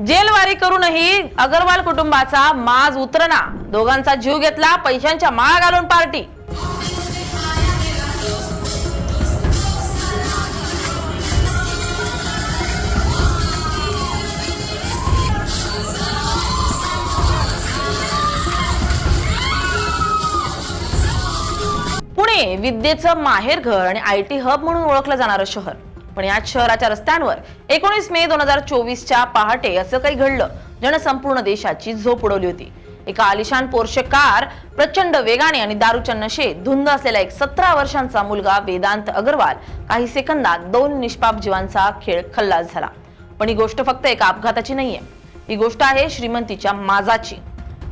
जेलवारी करूनही अगरवाल कुटुंबाचा माज उतरना, दोघांचा जीव घेतला, पैशांच्या माळ घालून पार्टी। पुणे विद्येचं माहेरघर आणि आयटी हब म्हणून ओळखलं जाणारं शहर, पण याच शहराच्या रस्त्यांवर 19 मे 2024च्या पहाटे असं काही घडलं ज्यानं संपूर्ण देशाची झोप उडवली होती। एका आलिशान पोर्शे कार प्रचंड वेगाने आणि दारूच्या नशेत धुंद असलेला एक 17 वर्षांचा मुलगा वेदांत अगरवाल काही सेकंदात 2 निष्पाप जीवांचा खेळ खल्लास झाला। पण ही गोष्ट फक्त एका अपघाताची नाहीये, ही गोष्ट आहे श्रीमंतीच्या माजाची,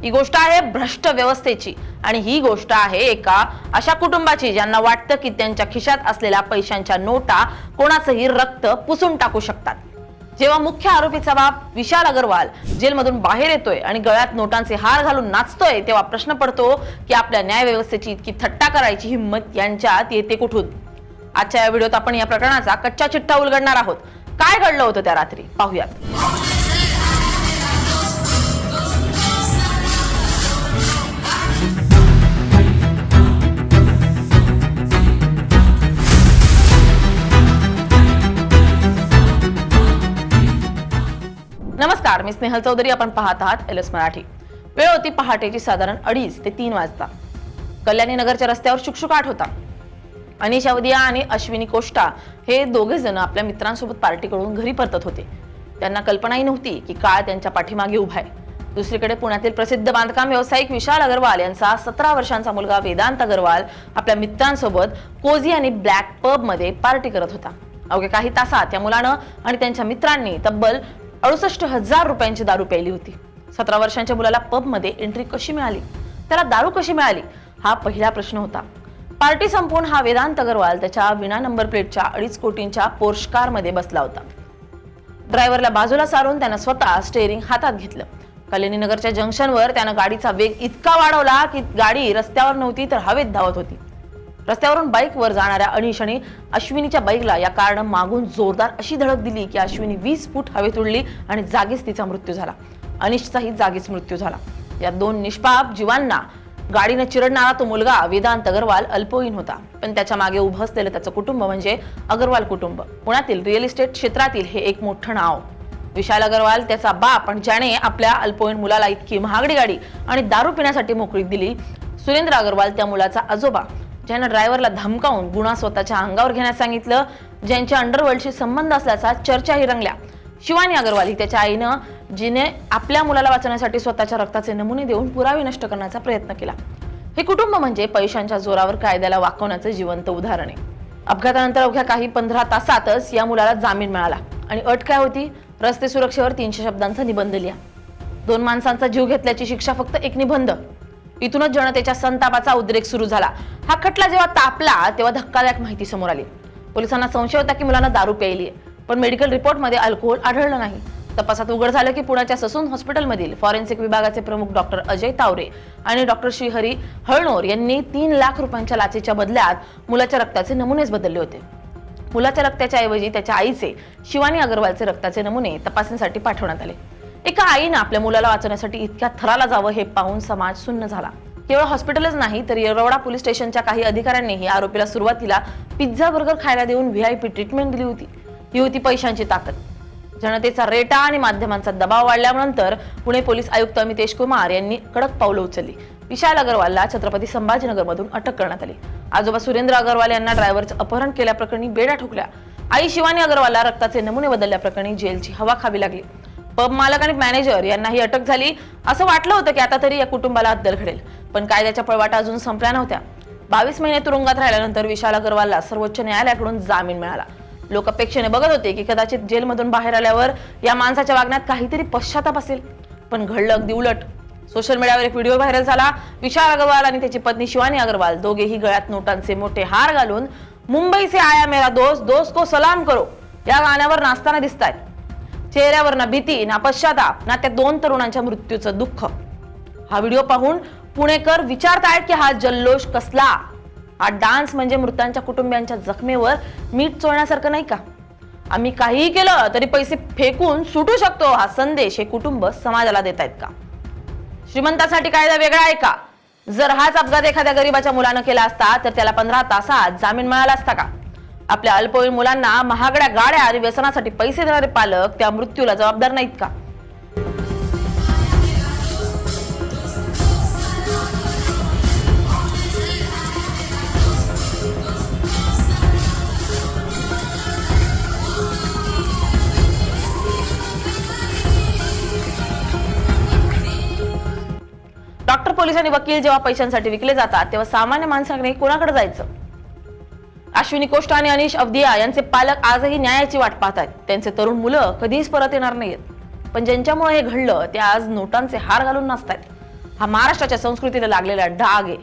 ही गोष्ट आहे भ्रष्ट व्यवस्थेची, आणि ही गोष्ट आहे एका अशा कुटुंबाची ज्यांना वाटतं की त्यांच्या खिशात असलेल्या पैशांच्या नोटा कोणाचंही रक्त पुसून टाकू शकतात। जेव्हा मुख्य आरोपीचा बाप विशाल अगरवाल जेलमधून बाहेर येतोय आणि गळ्यात नोटांचे हार घालून नाचतोय, तेव्हा प्रश्न पडतो की आपल्या न्याय व्यवस्थेची इतकी थट्टा करायची हिंमत यांच्यात येते कुठून? आजच्या या व्हिडिओत आपण या प्रकरणाचा कच्चा चिठ्ठा उलगडणार आहोत। काय घडलं होतं त्या रात्री पाहूयात। नमस्कार, मी स्नेहल चौधरी, आपण पाहत आहात एलएस मराठी। वेळ होती पहाटेची साधारण 2:30 ते 3 वाजता। कल्याणी नगरच्या रस्त्यावर शुकशुकाट होता। अनिश अवदिया आणि अश्विनी कोष्टा हे दोघे जण आपल्या मित्रांसोबत पार्टी करून घरी परतत होते। त्यांना कल्पनाही नव्हती की काळ त्यांच्या पाठीमागे उभा आहे। दुसरीकडे पुण्यातील प्रसिद्ध बांधकाम व्यावसायिक विशाल अगरवाल यांचा 17 वर्षांचा मुलगा वेदांत अगरवाल आपल्या मित्रांसोबत कोझी आणि ब्लॅक पब मध्ये पार्टी करत होता। अवघ्या काही तासात या मुलानं आणि त्यांच्या मित्रांनी तब्बल 68,000 रुपयांची दारू प्यायली होती। 17 वर्षांच्या मुलाला पब मध्ये एंट्री कशी मिळाली, त्याला दारू कशी मिळाली, हा पहिला प्रश्न होता। पार्टी संपून हा वेदांत अगरवाल त्याच्या विना नंबर प्लेटच्या 2.5 कोटींच्या पोर्श कार मध्ये बसला होता। ड्रायव्हरला बाजूला सारून त्यानं स्वतः स्टेअरिंग हातात घेतलं। कल्याणी नगरच्या जंक्शनवर त्यानं गाडीचा वेग इतका वाढवला की गाडी रस्त्यावर नव्हती तर हवेत धावत होती। रस्त्यावरून बाईकवर जाणाऱ्या अनिश आणि अश्विनीच्या बाईकला या कारनं मागून जोरदार अशी धडक दिली की अश्विनी 20 फूट हवेत उडली आणि जागीच तिचा मृत्यू झाला। अनिशचाही जागीच मृत्यू झाला। या 2 निष्पाप जीवांना गाडीने चिरडणारा तो मुलगा वेदांत अगरवाल अल्पवयीन होता, पण त्याच्या मागे उभं असलेलं त्याचं कुटुंब म्हणजे अगरवाल कुटुंब। पुण्यातील रिअल इस्टेट क्षेत्रातील हे एक मोठं नाव। विशाल अगरवाल त्याचा बाप, आणि ज्याने आपल्या अल्पवयीन मुलाला इतकी महागडी गाडी आणि दारू पिण्यासाठी मोकळीक दिली। सुरेंद्र अगरवाल त्या मुलाचा आजोबा, ज्यानं ड्रायव्हरला धमकावून गुन्हा स्वतःच्या अंगावर घेण्यास सांगितलं, ज्यांच्या अंडरवर्ल्डशी संबंध असल्याचा चर्चाही रंगल्या। शिवानी अगरवाल ही त्याच्या आईनं, जिने आपल्या मुलाला वाचवण्यासाठी स्वतःच्या रक्ताचे नमुने देऊन पुरावे नष्ट करण्याचा प्रयत्न केला। हे कुटुंब म्हणजे पैशांच्या जोरावर कायद्याला वाकवण्याचं जिवंत उदाहरण आहे। अपघातानंतर अवघ्या काही 15 तासातच या मुलाला जामीन मिळाला, आणि अट काय होती? रस्ते सुरक्षेवर 300 शब्दांचा निबंध लिहा। 2 माणसांचा जीव घेतल्याची शिक्षा फक्त एक निबंध। इथूनच जनतेच्या संतापाचा उद्रेक सुरू झाला। हा खटला जेव्हा तापला तेव्हा धक्कादायक माहिती समोर आली। पोलिसांना संशय होता की मुलांना दारू प्यायली आहे, पण मेडिकल रिपोर्टमध्ये अल्कोहोल आढळलं नाही। तपासात उघड झालं की पुण्याच्या ससून हॉस्पिटलमधील फॉरेन्सिक विभागाचे प्रमुख डॉक्टर अजय तावरे आणि डॉक्टर श्रीहरी हळनोर यांनी 3 लाख रुपयांच्या लाचेच्या बदल्यात मुलाच्या रक्ताचे नमुनेच बदलले होते। मुलाच्या रक्ताच्या ऐवजी त्याच्या आईचे, शिवानी अगरवालचे रक्ताचे नमुने तपासणीसाठी पाठवण्यात आले। एका आईनं आपल्या मुलाला वाचवण्यासाठी इतक्या थराला जावं हे पाहून समाज सुन्न झाला। केवळ हॉस्पिटलच नाही तर येरवडा पोलीस स्टेशनच्या काही अधिकाऱ्यांनीही आरोपीला सुरुवातीला पिझ्झा बर्गर खायला देऊन व्हीआयपी ट्रीटमेंट दिली होती। ही होती पैशांची ताकद। जनतेचा रेटा आणि माध्यमांचा दबाव वाढल्यानंतर पुणे पोलीस आयुक्त अमितेश कुमार यांनी कडक पावलं उचलली। विशाल अगरवालला छत्रपती संभाजीनगरमधून अटक करण्यात आली। आजोबा सुरेंद्र अगरवाल यांना ड्रायव्हरचं अपहरण केल्याप्रकरणी बेड्या ठोकल्या। आई शिवानी अगरवालला रक्ताचे नमुने बदलल्याप्रकरणी जेलची हवा खावी लागली। पब मालक आणि मॅनेजर यांनाही अटक झाली। असं वाटलं होतं की आता तरी या कुटुंबाला अद्दल घडेल, पण कायद्याच्या पळवाटा अजून संपल्या नव्हत्या। 22 महिने तुरुंगात राहिल्यानंतर विशाल अगरवालला सर्वोच्च न्यायालयाकडून जामीन मिळाला। लोक अपेक्षेने बघत होते की कदाचित जेलमधून बाहेर आल्यावर या माणसाच्या वागण्यात काहीतरी पश्चाताप असेल, पण घडलं अगदी उलट। सोशल मीडियावर एक व्हिडिओ व्हायरल झाला। विशाल अगरवाल आणि त्याची पत्नी शिवानी अगरवाल दोघेही गळ्यात नोटांचे मोठे हार घालून मुंबई से आया मेरा दोस्त, दोस्त को सलाम करो या गाण्यावर नाचताना दिसतायत। चेहऱ्यावर ना भीती ना पश्चाताप ना त्या 2 तरुणांच्या मृत्यूचं दुःख। हा व्हिडिओ पाहून पुणेकर विचारतायत की हा जल्लोष कसला? हा डान्स म्हणजे मृतांच्या कुटुंबियांच्या जखमेवर मीठ चोळण्यासारखं नाही का? आम्ही काहीही केलं तरी पैसे फेकून सुटू शकतो हा संदेश हे कुटुंब समाजाला देत आहेत का? श्रीमंतासाठी कायदा वेगळा आहे का? जर हाच अपघात एखाद्या गरीबाच्या मुलानं केला असता तर त्याला 15 तासात जामीन मिळाला असता का? आपल्या अल्पवयीन मुलांना महागड्या गाड्या आणि व्यसनासाठी पैसे देणारे पालक त्या मृत्यूला जबाबदार नाहीत का? डॉक्टर, पोलीस आणि वकील जेव्हा पैशांसाठी विकले जातात तेव्हा सामान्य माणसाने कोणाकडे जायचं? अश्विनी कोष्टा आणि अनिश अवदिया यांचे पालक आजही न्यायाची वाट पाहतात. त्यांचे तरुण मुलं कधीच परत येणार नाहीत. पण ज्यांच्यामुळे हे घडलं ते आज नोटांचे हार घालून नाचतायत. हा महाराष्ट्राच्या संस्कृतीला लागलेला डाग आहे.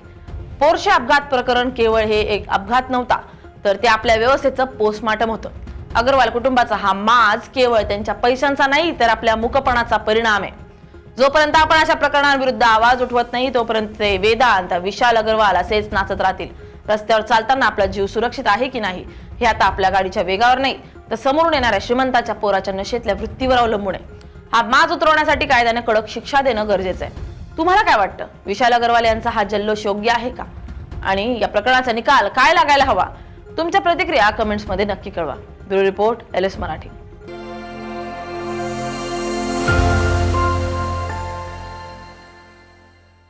पोर्शे अपघात प्रकरण केवळ हे एक अपघात नव्हता, तर ते आपल्या व्यवस्थेचं पोस्टमार्टम होतं. अग्रवाल कुटुंबाचा हा माज केवळ त्यांच्या पैशांचा नाही तर आपल्या मुकपणाचा परिणाम आहे. जोपर्यंत आपण अशा प्रकरणांविरुद्ध आवाज उठवत नाही तोपर्यंत ते वेदांत, विशाल अग्रवाल असेच नाचत राहतील. रस्त्यावर चालताना आपला जीव सुरक्षित आहे की नाही हे आता आपल्या गाडीच्या वेगावर नाही तर समोरून येणाऱ्या श्रीमंताच्या पोराच्या नशेतल्या वृत्तीवर अवलंबून आहे. हा माज उतरवण्यासाठी कायद्याने कडक शिक्षा देणं गरजेचं आहे. तुम्हाला काय वाटतं? विशाल अग्रवाल यांचा हा जल्लोष योग्य आहे का? आणि या प्रकरणाचा निकाल काय लागायला हवा? तुमच्या प्रतिक्रिया कमेंट्समध्ये नक्की कळवा. Bureau report, LS Marathi.